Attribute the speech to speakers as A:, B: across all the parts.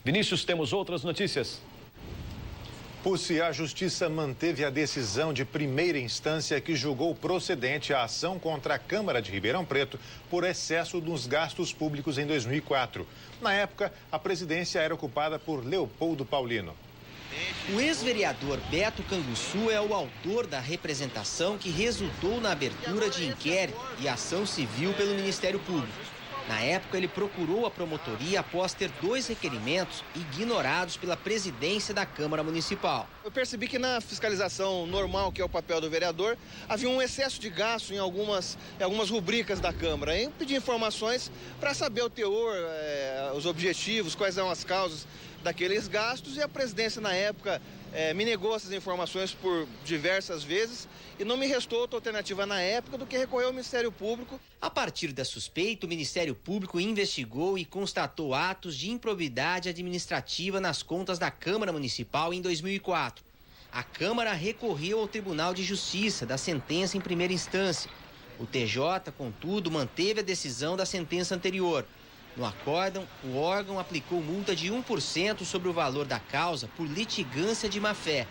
A: Vinícius, temos outras notícias.
B: Pussi, a Justiça manteve a decisão de primeira instância que julgou procedente a ação contra a Câmara de Ribeirão Preto por excesso nos gastos públicos em 2004. Na época, a presidência era ocupada por Leopoldo Paulino.
C: O ex-vereador Beto Canguçu é o autor da representação que resultou na abertura de inquérito e ação civil pelo Ministério Público. Na época, ele procurou a promotoria após ter 2 requerimentos ignorados pela presidência da Câmara Municipal.
D: Eu percebi que na fiscalização normal, que é o papel do vereador, havia um excesso de gasto em algumas rubricas da Câmara. Eu pedi informações para saber o teor, os objetivos, quais são as causas daqueles gastos, e a presidência na época me negou essas informações por diversas vezes e não me restou outra alternativa na época do que recorrer ao Ministério Público.
C: A partir da suspeita, o Ministério Público investigou e constatou atos de improbidade administrativa nas contas da Câmara Municipal em 2004. A Câmara recorreu ao Tribunal de Justiça da sentença em primeira instância. O TJ, contudo, manteve a decisão da sentença anterior. No acórdão, o órgão aplicou multa de 1% sobre o valor da causa por litigância de má-fé.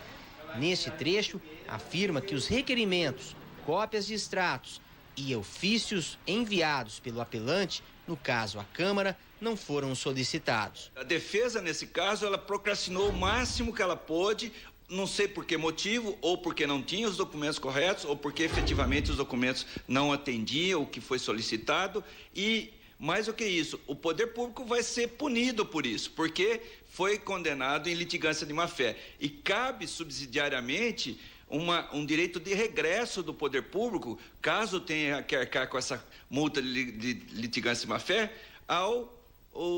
C: Neste trecho, afirma que os requerimentos, cópias de extratos e ofícios enviados pelo apelante, no caso a Câmara, não foram solicitados.
E: A defesa, nesse caso, ela procrastinou o máximo que ela pôde, não sei por que motivo, ou porque não tinha os documentos corretos, ou porque efetivamente os documentos não atendiam o que foi solicitado. E mais do que isso, o poder público vai ser punido por isso, porque foi condenado em litigância de má-fé. E cabe subsidiariamente um direito de regresso do poder público, caso tenha que arcar com essa multa de litigância de má-fé, ao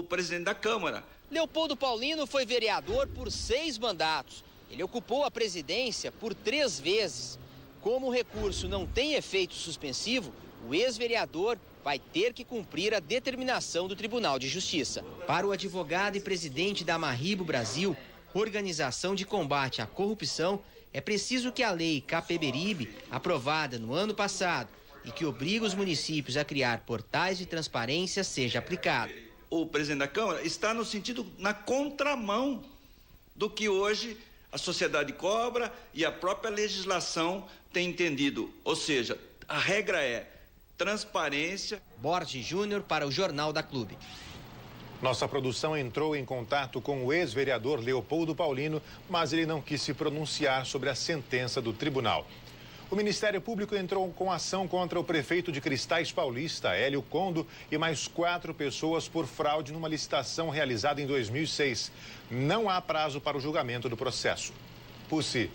E: presidente da Câmara.
C: Leopoldo Paulino foi vereador por 6 mandatos. Ele ocupou a presidência por 3 vezes. Como o recurso não tem efeito suspensivo, o ex-vereador vai ter que cumprir a determinação do Tribunal de Justiça. Para o advogado e presidente da Amarribo Brasil, Organização de Combate à Corrupção, é preciso que a lei Capeberibe, aprovada no ano passado e que obriga os municípios a criar portais de transparência, seja aplicada.
E: O presidente da Câmara está no sentido, na contramão do que hoje a sociedade cobra e a própria legislação tem entendido. Ou seja, a regra é transparência.
C: Borges Júnior para o Jornal da Clube.
B: Nossa produção entrou em contato com o ex-vereador Leopoldo Paulino, mas ele não quis se pronunciar sobre a sentença do tribunal. O Ministério Público entrou com ação contra o prefeito de Cristais Paulista, Hélio Condo, e mais 4 pessoas por fraude numa licitação realizada em 2006. Não há prazo para o julgamento do processo. Pussi.